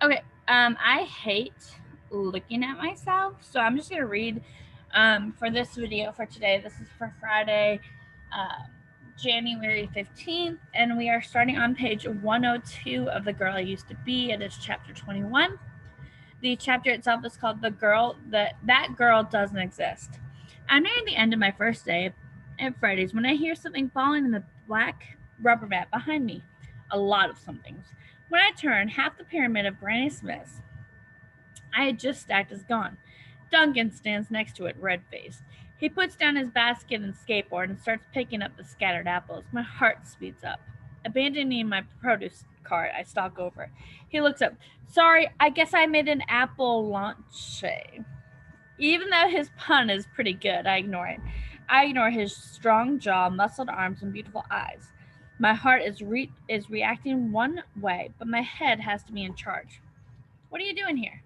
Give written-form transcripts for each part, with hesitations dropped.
Okay, I hate looking at myself, so I'm just gonna read for this video for today. This is for Friday, uh, January 15th, and we are starting on page 102 of The Girl I Used to Be. It is chapter 21. The chapter itself is called The Girl That Girl Doesn't Exist. I'm nearing the end of my first day at Friday's when I hear something falling in the black rubber mat behind me. A lot of somethings. When I turn, half the pyramid of Granny Smiths I had just stacked is gone. Duncan stands next to it, red faced. He puts down his basket and skateboard and starts picking up the scattered apples. My heart speeds up. Abandoning my produce cart, I stalk over. He looks up. Sorry, I guess I made an apple launche. Even though his pun is pretty good, I ignore it. I ignore his strong jaw, muscled arms, and beautiful eyes. My heart is reacting one way, but my head has to be in charge. What are you doing here?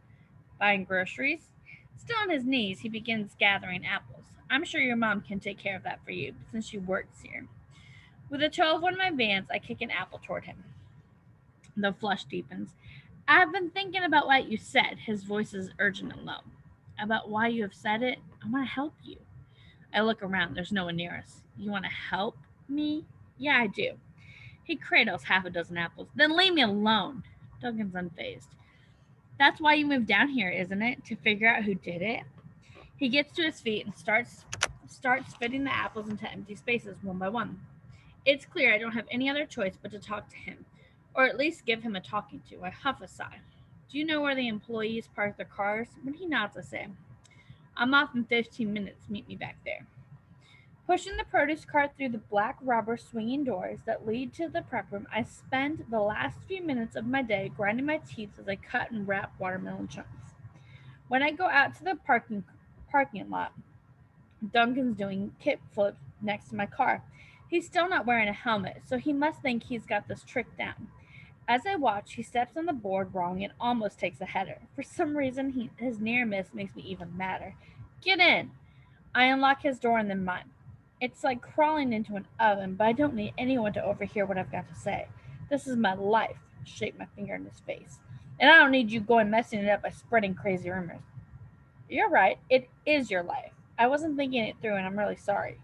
Buying groceries. Still on his knees, he begins gathering apples. I'm sure your mom can take care of that for you, since she works here. With a toe of one of my vans, I kick an apple toward him. The flush deepens. I've been thinking about what you said. His voice is urgent and low. About why you have said it, I want to help you. I look around. There's no one near us. You want to help me? Yeah, I do. He cradles half a dozen apples. Then leave me alone. Duncan's unfazed. That's why you moved down here, isn't it? To figure out who did it? He gets to his feet and starts fitting the apples into empty spaces one by one. It's clear I don't have any other choice but to talk to him, or at least give him a talking to. I huff a sigh. Do you know where the employees park their cars? When he nods, I say, I'm off in 15 minutes. Meet me back there. Pushing the produce cart through the black rubber swinging doors that lead to the prep room, I spend the last few minutes of my day grinding my teeth as I cut and wrap watermelon chunks. When I go out to the parking lot, Duncan's doing kickflips next to my car. He's still not wearing a helmet, so he must think he's got this trick down. As I watch, he steps on the board wrong and almost takes a header. For some reason, his near miss makes me even madder. Get in! I unlock his door and then mine. It's like crawling into an oven, but I don't need anyone to overhear what I've got to say. This is my life. Shake my finger in his face. And I don't need you going messing it up by spreading crazy rumors. You're right. It is your life. I wasn't thinking it through, and I'm really sorry.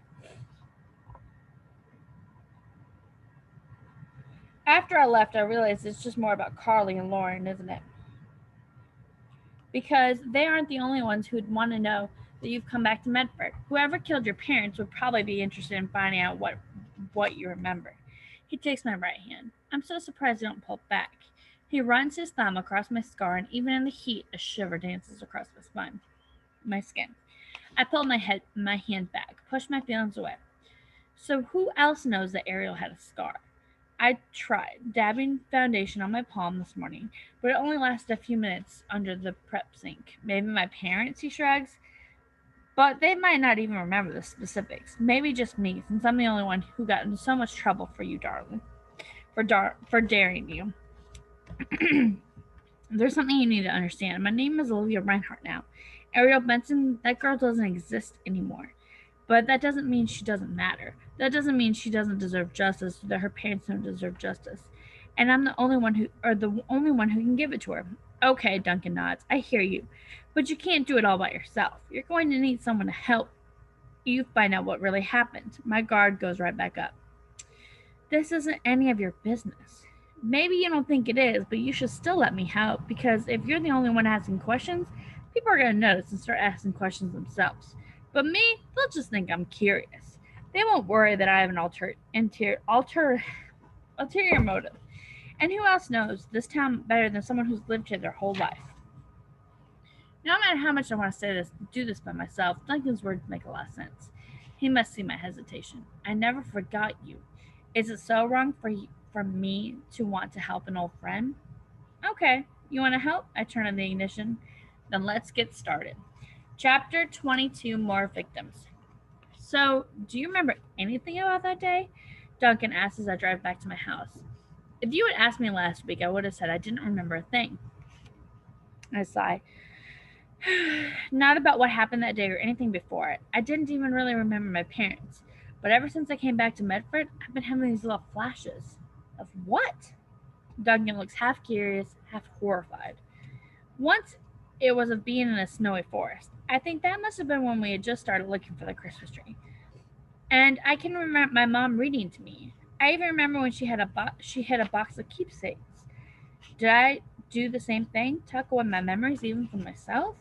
After I left, I realized it's just more about Carly and Lauren, isn't it? Because they aren't the only ones who'd want to know that you've come back to Medford. Whoever killed your parents would probably be interested in finding out what you remember. He takes my right hand. I'm so surprised I don't pull back. He runs his thumb across my scar, and even in the heat, a shiver dances across my skin. I pull my hand back, push my feelings away. So who else knows that Ariel had a scar? I tried dabbing foundation on my palm this morning, but it only lasted a few minutes under the prep sink. Maybe my parents, he shrugs, but they might not even remember the specifics. Maybe just me, since I'm the only one who got into so much trouble for you, darling, for daring you. There's something you need to understand. My name is Olivia Reinhardt now. Ariel Benson, that girl doesn't exist anymore. But that doesn't mean she doesn't matter. That doesn't mean she doesn't deserve justice, that her parents don't deserve justice. And I'm the only one who can give it to her. Okay, Duncan nods. I hear you. But you can't do it all by yourself. You're going to need someone to help you find out what really happened. My guard goes right back up. This isn't any of your business. Maybe you don't think it is, but you should still let me help because if you're the only one asking questions, people are going to notice and start asking questions themselves. But me, they'll just think I'm curious. They won't worry that I have an ulterior motive. And who else knows this town better than someone who's lived here their whole life? No matter how much I want to do this by myself, Duncan's words make a lot of sense. He must see my hesitation. I never forgot you. Is it so wrong for me to want to help an old friend? Okay, you want to help? I turn on the ignition. Then let's get started. Chapter 22, More Victims. So, do you remember anything about that day? Duncan asks as I drive back to my house. If you had asked me last week, I would have said I didn't remember a thing. I sigh. Not about what happened that day or anything before it. I didn't even really remember my parents. But ever since I came back to Medford, I've been having these little flashes. Of what? Duncan looks half curious, half horrified. Once it was of being in a snowy forest. I think that must have been when we had just started looking for the Christmas tree. And I can remember my mom reading to me. I even remember when she had a box of keepsakes. Did I do the same thing? Tuck away my memories even from myself?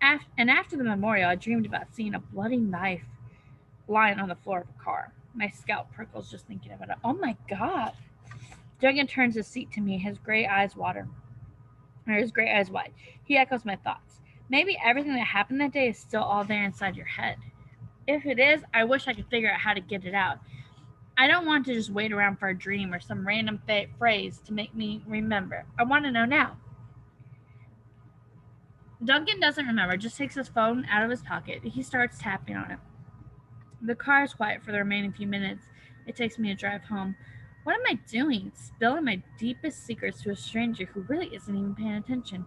And after the memorial, I dreamed about seeing a bloody knife lying on the floor of a car. My scalp prickles just thinking about it. Oh my god. Duncan turns his seat to me, his gray eyes wide. He echoes my thoughts. Maybe everything that happened that day is still all there inside your head. If it is, I wish I could figure out how to get it out. I don't want to just wait around for a dream or some random phrase to make me remember. I want to know now. Duncan doesn't remember, just takes his phone out of his pocket. He starts tapping on it. The car is quiet for the remaining few minutes it takes me to drive home. What am I doing? Spilling my deepest secrets to a stranger who really isn't even paying attention.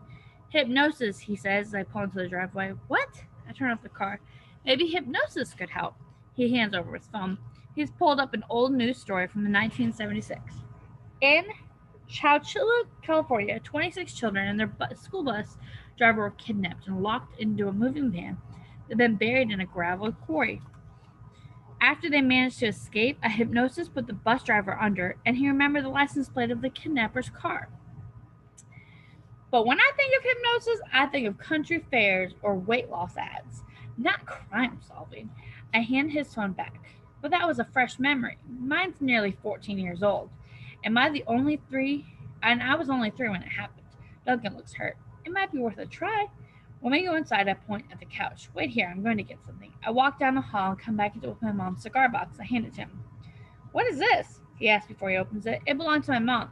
Hypnosis, he says as I pull into the driveway. What? I turn off the car. Maybe hypnosis could help. He hands over his phone. He's pulled up an old news story from the 1976. In Chowchilla, California, 26 children and their school bus driver were kidnapped and locked into a moving van that had been buried in a gravel quarry. After they managed to escape, a hypnosis put the bus driver under, and he remembered the license plate of the kidnapper's car. But when I think of hypnosis, I think of country fairs or weight loss ads, not crime solving. I hand his phone back. But that was a fresh memory. Mine's nearly 14 years old. Am I the only three? And I was only 3 when it happened. Duncan looks hurt. It might be worth a try. When we go inside, I point at the couch. Wait here, I'm going to get something. I walk down the hall and come back with my mom's cigar box. I hand it to him. What is this? He asks before he opens it. It belonged to my mom.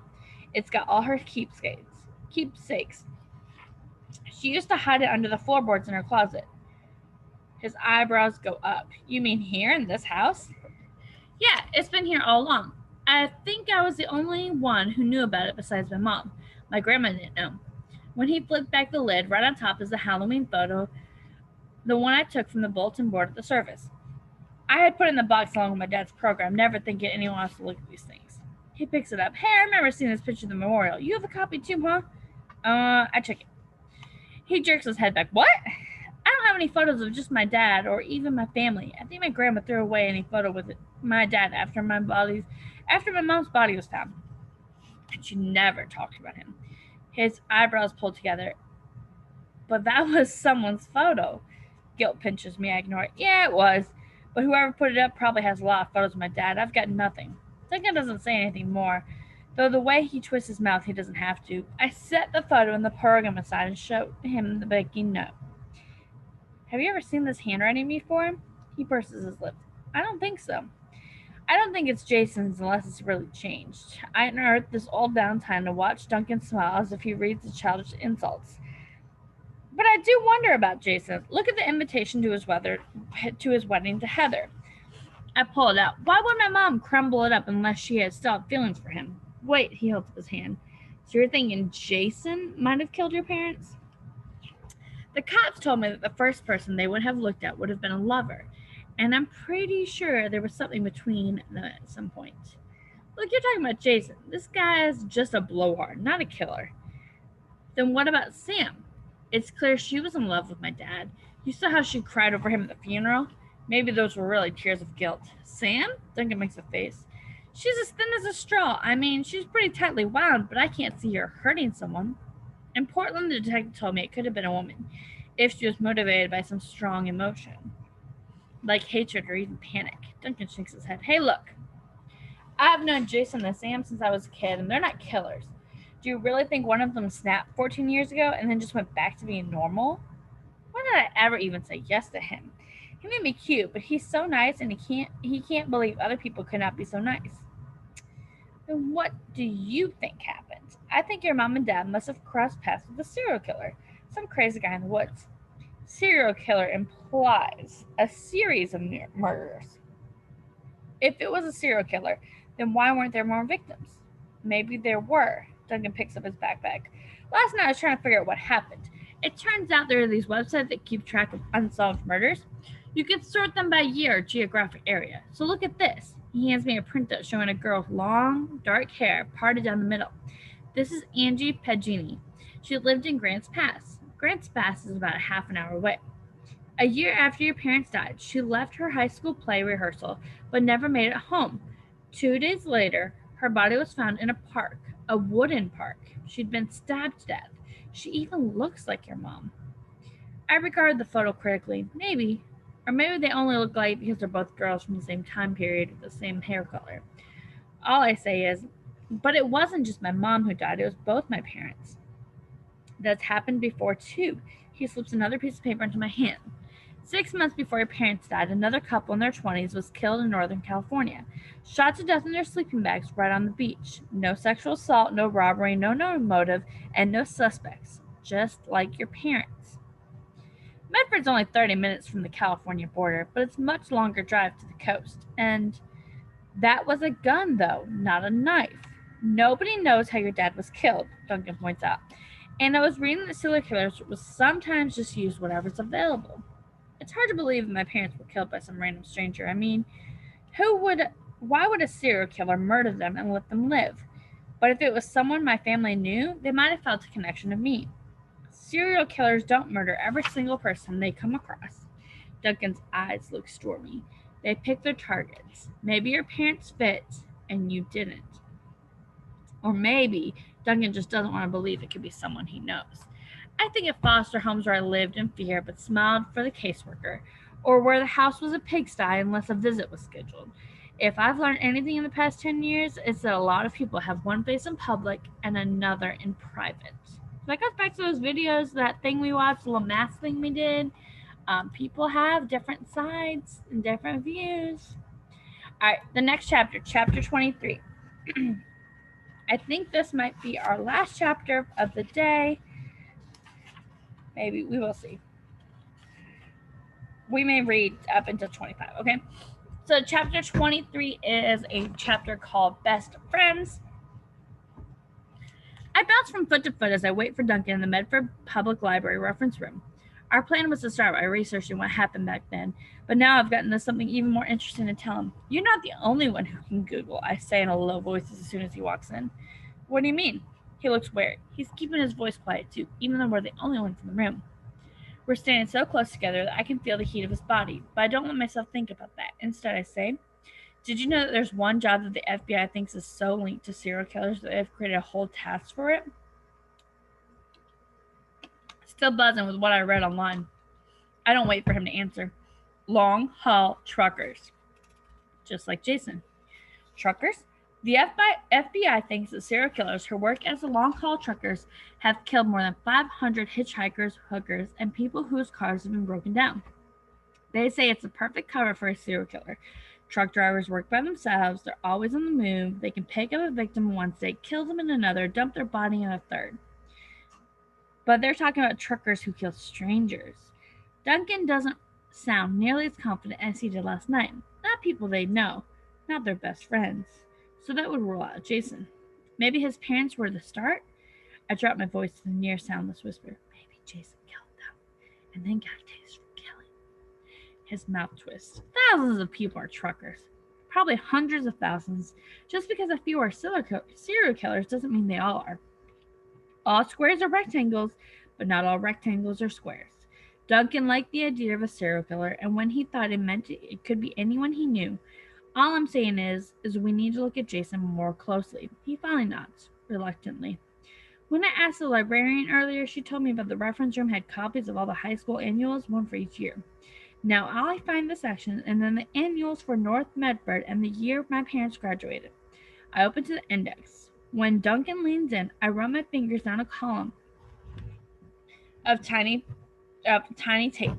It's got all her keepsakes. She used to hide it under the floorboards in her closet. His eyebrows go up. You mean here in this house? Yeah, it's been here all along. I think I was the only one who knew about it besides my mom. My grandma didn't know. When he flipped back the lid, right on top is the Halloween photo, the one I took from the bulletin board at the service. I had put it in the box along with my dad's program, never thinking anyone else would look at these things. He picks it up. Hey, I remember seeing this picture of the memorial. You have a copy too, huh? I took it. He jerks his head back. What? I don't have any photos of just my dad or even my family. I think my grandma threw away any photo with my dad after my mom's body was found. And she never talked about him. His eyebrows pulled together. But that was someone's photo. Guilt pinches me. I ignore it. Yeah, it was. But whoever put it up probably has a lot of photos of my dad. I've got nothing. Duncan doesn't say anything more, though the way he twists his mouth, he doesn't have to. I set the photo in the program aside and showed him the begging note. Have you ever seen this handwriting before? He purses his lips. I don't think so. I don't think it's Jason's unless it's really changed. I unearthed this old downtime to watch Duncan smile as if he reads the childish insults. But I do wonder about Jason. Look at the invitation to his wedding to Heather. I pull it out. Why would my mom crumble it up unless she had still had feelings for him? Wait, he holds up his hand. So you're thinking Jason might have killed your parents? The cops told me that the first person they would have looked at would have been a lover, and I'm pretty sure there was something between them at some point. Look, you're talking about Jason. This guy is just a blowhard, not a killer. Then what about Sam? It's clear she was in love with my dad. You saw how she cried over him at the funeral? Maybe those were really tears of guilt. Sam? Duncan makes a face. She's as thin as a straw. I mean, she's pretty tightly wound, but I can't see her hurting someone. In Portland, the detective told me it could have been a woman, if she was motivated by some strong emotion, like hatred or even panic. Duncan shakes his head. Hey, look. I've known Jason and Sam since I was a kid, and they're not killers. Do you really think one of them snapped 14 years ago and then just went back to being normal? Why did I ever even say yes to him? He made me cute, but he's so nice, and he can't believe other people could not be so nice. Then what do you think happened? I think your mom and dad must have crossed paths with a serial killer, some crazy guy in the woods. Serial killer implies a series of murders. If it was a serial killer, then why weren't there more victims? Maybe there were. Duncan picks up his backpack. Last night I was trying to figure out what happened. It turns out there are these websites that keep track of unsolved murders. You can sort them by year or geographic area. So look at this. He hands me a printout showing a girl with long, dark hair parted down the middle. This is Angie Pagini. She lived in Grants Pass. Grants Pass is about a half an hour away. A year after your parents died, she left her high school play rehearsal but never made it home. 2 days later, her body was found in a park, a wooden park. She'd been stabbed to death. She even looks like your mom. I regard the photo critically, maybe. Or maybe they only look alike because they're both girls from the same time period with the same hair color. All I say is, but it wasn't just my mom who died, it was both my parents. That's happened before too. He slips another piece of paper into my hand. 6 months before your parents died, another couple in their 20s was killed in Northern California. Shot to death in their sleeping bags right on the beach. No sexual assault, no robbery, no known motive, and no suspects. Just like your parents. Medford's only 30 minutes from the California border, but it's a much longer drive to the coast. And that was a gun, though, not a knife. Nobody knows how your dad was killed, Duncan points out. And I was reading that serial killers will sometimes just use whatever's available. It's hard to believe that my parents were killed by some random stranger. I mean, why would a serial killer murder them and let them live? But if it was someone my family knew, they might have felt a connection to me. Serial killers don't murder every single person they come across. Duncan's eyes look stormy. They pick their targets. Maybe your parents fit and you didn't. Or maybe Duncan just doesn't want to believe it could be someone he knows. I think of foster homes where I lived in fear but smiled for the caseworker, or where the house was a pigsty unless a visit was scheduled. If I've learned anything in the past 10 years, it's that a lot of people have one face in public and another in private. That goes back to those videos, that thing we watched, the little mask thing we did. People have different sides and different views. All right, the next chapter, chapter 23. I think this might be our last chapter of the day. Maybe, we will see. We may read up until 25, okay? So chapter 23 is a chapter called Best Friends. I bounce from foot to foot as I wait for Duncan in the Medford Public Library reference room. Our plan was to start by researching what happened back then, but now I've gotten to something even more interesting to tell him. You're not the only one who can Google, I say in a low voice as soon as he walks in. What do you mean? He looks wary. He's keeping his voice quiet too, even though we're the only ones in the room. We're standing so close together that I can feel the heat of his body, but I don't let myself think about that. Instead, I say, did you know that there's one job that the FBI thinks is so linked to serial killers that they've created a whole task for it? Still buzzing with what I read online. I don't wait for him to answer. Long haul truckers. Just like Jason. Truckers? The FBI thinks that serial killers who work as long haul truckers have killed more than 500 hitchhikers, hookers, and people whose cars have been broken down. They say it's a perfect cover for a serial killer. Truck drivers work by themselves, they're always on the move, they can pick up a victim in one state, kill them in another, dump their body in a third. But they're talking about truckers who kill strangers. Duncan doesn't sound nearly as confident as he did last night. Not people they know, not their best friends. So that would rule out Jason. Maybe his parents were the start? I dropped my voice to the near soundless whisper. Maybe Jason killed them and then got a taste for killing. His mouth twists. Thousands of people are truckers. Probably hundreds of thousands. Just because a few are serial killers doesn't mean they all are. All squares are rectangles, but not all rectangles are squares. Duncan liked the idea of a serial killer, and when he thought it could be anyone he knew, all I'm saying is we need to look at Jason more closely. He finally nods, reluctantly. When I asked the librarian earlier, she told me about the reference room had copies of all the high school annuals, one for each year. Now I'll find the section and then the annuals for North Medford and the year my parents graduated. I open to the index. When Duncan leans in, I run my fingers down a column of tiny tape.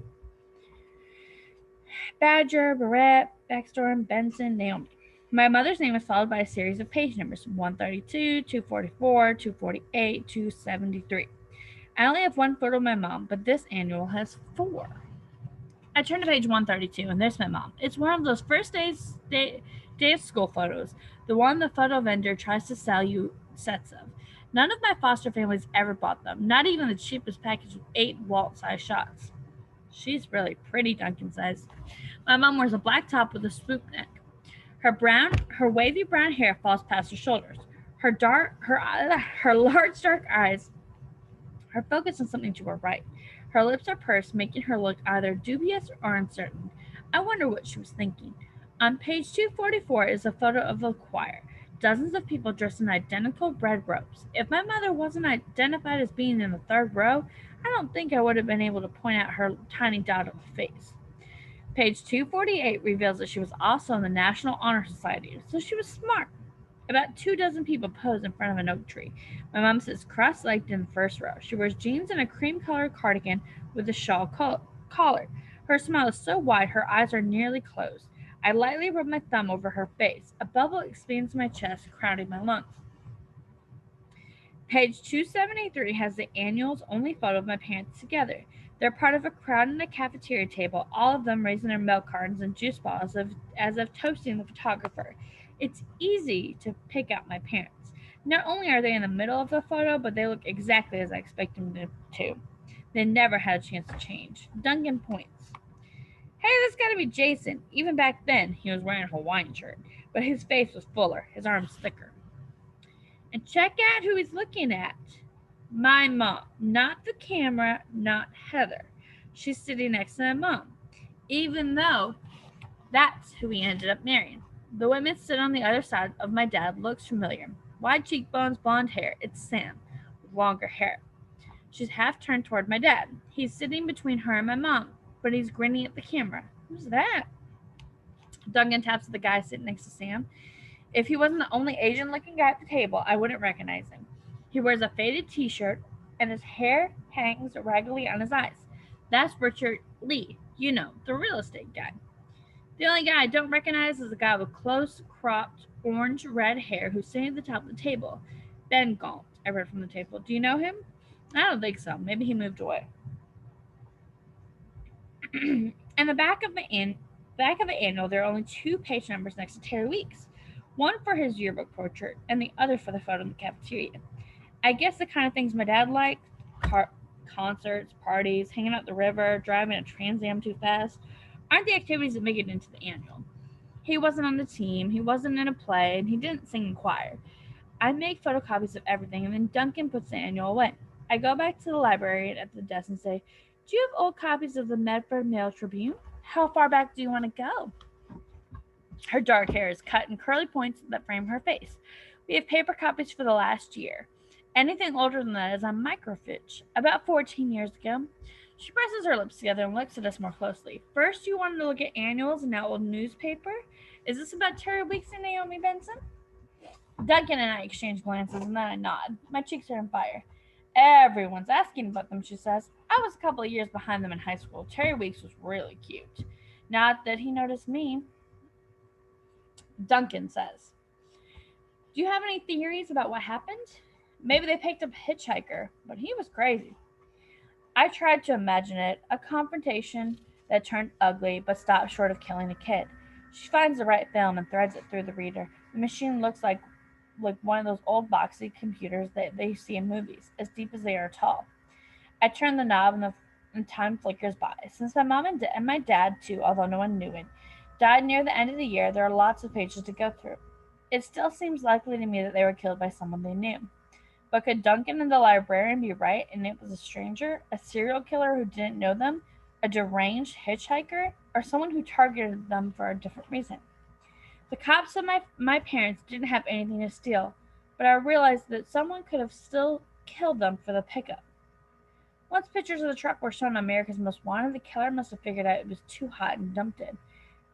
Badger, Barrett, Backstorm, Benson, Naomi. My mother's name is followed by a series of page numbers, 132, 244, 248, 273. I only have one photo of my mom, but this annual has 4. I turn to page 132, and there's my mom. It's one of those first day of school photos, the one the photo vendor tries to sell you sets of. None of my foster families ever bought them, not even the cheapest package with 8 Walt-size shots. She's really pretty, Duncan says. My mom wears a black top with a swoop neck. Her wavy brown hair falls past her shoulders. Her large dark eyes are focused on something to her right. Her lips are pursed, making her look either dubious or uncertain. I wonder what she was thinking. On page 244 is a photo of the choir. Dozens of people dressed in identical red robes. If my mother wasn't identified as being in the third row, I don't think I would have been able to point out her tiny dot of a face. Page 248 reveals that she was also in the National Honor Society, so she was smart. About 24 people pose in front of an oak tree. My mom sits cross-legged in the first row. She wears jeans and a cream-colored cardigan with a shawl collar. Her smile is so wide her eyes are nearly closed. I lightly rub my thumb over her face. A bubble expands my chest, crowding my lungs. Page 273 has the annual's only photo of my parents together. They're part of a crowd in a cafeteria table, all of them raising their milk cartons and juice bottles as if toasting the photographer. It's easy to pick out my parents. Not only are they in the middle of the photo, but they look exactly as I expect them to. They never had a chance to change. Duncan points. Hey, that's gotta be Jason. Even back then, he was wearing a Hawaiian shirt, but his face was fuller, his arms thicker. And check out who he's looking at. My mom. Not the camera, not Heather. She's sitting next to my mom, even though that's who he ended up marrying. The woman sitting on the other side of my dad looks familiar. Wide cheekbones, blonde hair. It's Sam, with longer hair. She's half turned toward my dad. He's sitting between her and my mom, but he's grinning at the camera. Who's that? Duncan taps the guy sitting next to Sam. If he wasn't the only Asian-looking guy at the table, I wouldn't recognize him. He wears a faded t-shirt, and his hair hangs raggedly on his eyes. That's Richard Lee, the real estate guy. The only guy I don't recognize is the guy with close-cropped, orange-red hair who's sitting at the top of the table. Ben Galt, I read from the table. Do you know him? I don't think so. Maybe he moved away. In the back of the annual, there are only 2 page numbers next to Terry Weeks. One for his yearbook portrait, and the other for the photo in the cafeteria. I guess the kind of things my dad liked, concerts, parties, hanging out at the river, driving a Trans Am too fast, aren't the activities that make it into the annual. He wasn't on the team, he wasn't in a play, and he didn't sing in choir. I make photocopies of everything, and then Duncan puts the annual away. I go back to the library at the desk and say, do you have old copies of the Medford Mail Tribune? How far back do you want to go? Her dark hair is cut in curly points that frame her face. We have paper copies for the last year. Anything older than that is on microfiche. About 14 years ago. She presses her lips together and looks at us more closely. First, you wanted to look at annuals and now old newspaper? Is this about Terry Weeks and Naomi Benson? Duncan and I exchange glances and then I nod. My cheeks are on fire. Everyone's asking about them, she says. I was a couple of years behind them in high school. Terry Weeks was really cute. Not that he noticed me. Duncan says, do you have any theories about what happened? Maybe they picked up a hitchhiker, but he was crazy. I tried to imagine it, a confrontation that turned ugly but stopped short of killing a kid. She finds the right film and threads it through the reader. The machine looks like one of those old boxy computers that they see in movies, as deep as they are tall. I turn the knob and time flickers by. Since my mom and my dad, too, although no one knew it, died near the end of the year, there are lots of pages to go through. It still seems likely to me that they were killed by someone they knew. But could Duncan and the librarian be right and it was a stranger, a serial killer who didn't know them, a deranged hitchhiker, or someone who targeted them for a different reason? The cops said my parents didn't have anything to steal, but I realized that someone could have still killed them for the pickup. Once pictures of the truck were shown on America's Most Wanted, the killer must have figured out it was too hot and dumped it.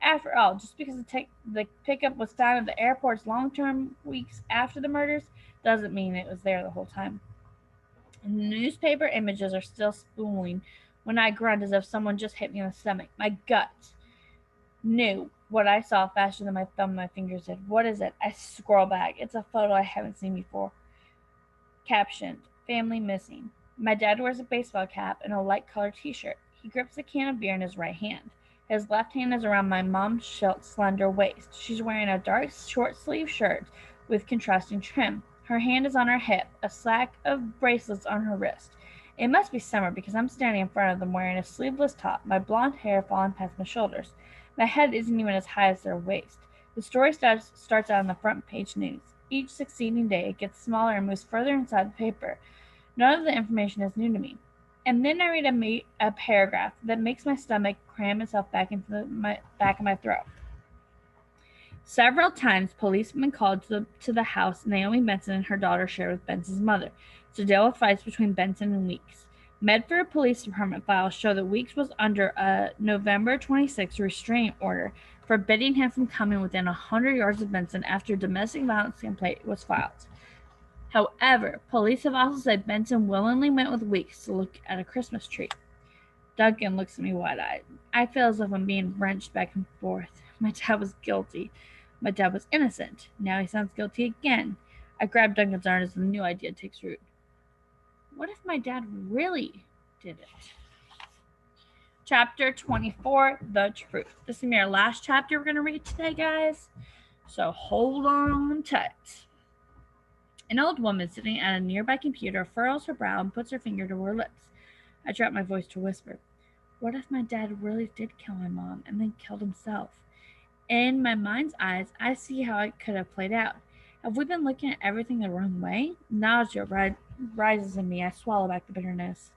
After all, just because the pickup was found at the airport's long-term weeks after the murders doesn't mean it was there the whole time. And the newspaper images are still spooling when I grunt as if someone just hit me in the stomach. My gut knew what I saw faster than my thumb and my fingers did. What is it? I scroll back. It's a photo I haven't seen before. Captioned, family missing. My dad wears a baseball cap and a light-colored t-shirt. He grips a can of beer in his right hand. His left hand is around my mom's slender waist. She's wearing a dark, short-sleeved shirt with contrasting trim. Her hand is on her hip, a stack of bracelets on her wrist. It must be summer because I'm standing in front of them wearing a sleeveless top, my blonde hair falling past my shoulders. My head isn't even as high as their waist. The story starts out on the front page news. Each succeeding day, it gets smaller and moves further inside the paper. None of the information is new to me. And then I read a paragraph that makes my stomach cram itself back into my back of my throat. Several times, police have been called to the house Naomi Benson and her daughter share with Benson's mother to deal with fights between Benson and Weeks. Medford Police Department files show that Weeks was under a November 26 restraining order forbidding him from coming within 100 yards of Benson after a domestic violence complaint was filed. However, police have also said Benson willingly went with Weeks to look at a Christmas tree. Duncan looks at me wide-eyed. I feel as if I'm being wrenched back and forth. My dad was guilty. My dad was innocent. Now he sounds guilty again. I grab Duncan's arm as the new idea takes root. What if my dad really did it? Chapter 24, The Truth. This is going to be our last chapter we're going to read today, guys. So hold on tight. An old woman sitting at a nearby computer furrows her brow and puts her finger to her lips. I drop my voice to whisper. What if my dad really did kill my mom and then killed himself? In my mind's eyes, I see how it could have played out. Have we been looking at everything the wrong way? Nausea rises in me. I swallow back the bitterness.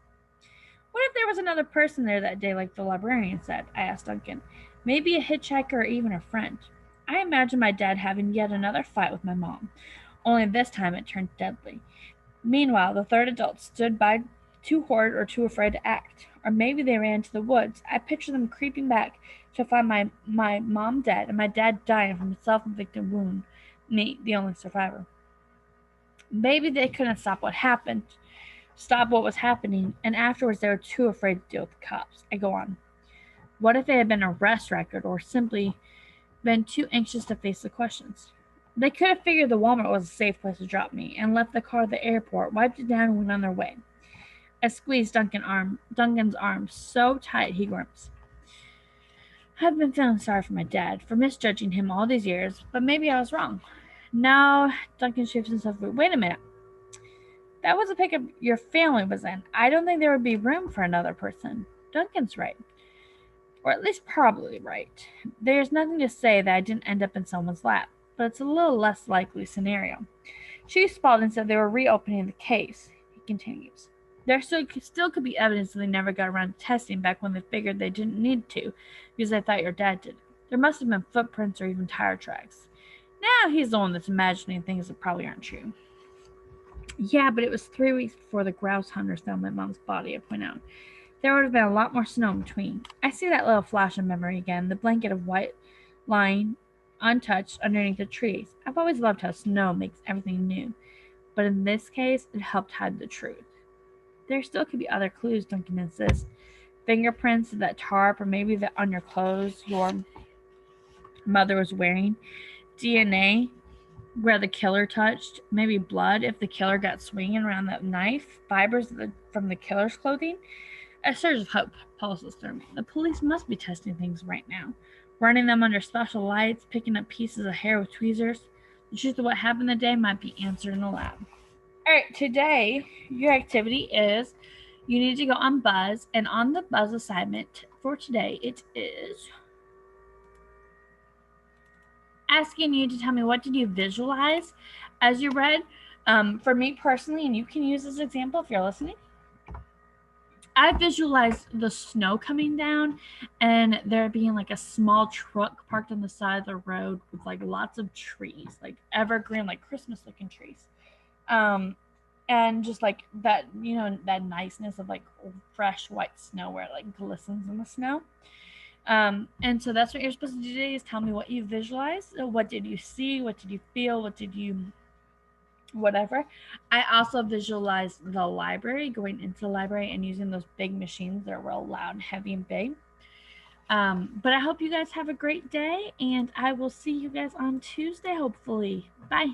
What if there was another person there that day, like the librarian said? I asked Duncan. Maybe a hitchhiker or even a friend. I imagined my dad having yet another fight with my mom, only this time it turned deadly. Meanwhile, the third adult stood by, too horrid or too afraid to act. Or maybe they ran to the woods. I picture them creeping back to find my mom dead and my dad dying from a self-inflicted wound. Me, the only survivor. Maybe they couldn't stop what was happening, and afterwards they were too afraid to deal with the cops. I go on. What if they had been an arrest record or simply been too anxious to face the questions? They could have figured the Walmart was a safe place to drop me and left the car at the airport, wiped it down, and went on their way. I squeezed Duncan's arm so tight he grumps. I've been feeling sorry for my dad for misjudging him all these years, but maybe I was wrong. Now Duncan shifts himself. Wait a minute. That was a pickup your family was in. I don't think there would be room for another person. Duncan's right. Or at least probably right. There's nothing to say that I didn't end up in someone's lap, but it's a little less likely scenario. Chief Spaulding said they were reopening the case. He continues. There still could be evidence that they never got around to testing back when they figured they didn't need to, because they thought your dad did it. There must have been footprints or even tire tracks. Now he's the one that's imagining things that probably aren't true. Yeah, but it was 3 weeks before the grouse hunters found my mom's body, I point out. There would have been a lot more snow in between. I see that little flash of memory again, the blanket of white lying untouched underneath the trees. I've always loved how snow makes everything new, but in this case, it helped hide the truth. There still could be other clues, Duncan insists. Fingerprints of that tarp, or maybe on your clothes your mother was wearing. DNA where the killer touched. Maybe blood if the killer got swinging around that knife. Fibers from the killer's clothing. A surge of hope pulses through me. The police must be testing things right now. Running them under special lights, picking up pieces of hair with tweezers. The truth of what happened that day might be answered in the lab. Alright, today, your activity is you need to go on Buzz, and on the Buzz assignment for today, it is asking you to tell me what did you visualize as you read. For me personally, and you can use this example if you're listening, I visualized the snow coming down and there being like a small truck parked on the side of the road with like lots of trees, like evergreen, like Christmas looking trees. And just like that, that niceness of like fresh white snow where it like glistens in the snow. And so that's what you're supposed to do today, is tell me what you visualized. What did you see? What did you feel? What did you whatever. I also visualized the library, going into the library and using those big machines that are real loud and heavy and big. But I hope you guys have a great day, and I will see you guys on Tuesday, hopefully. Bye.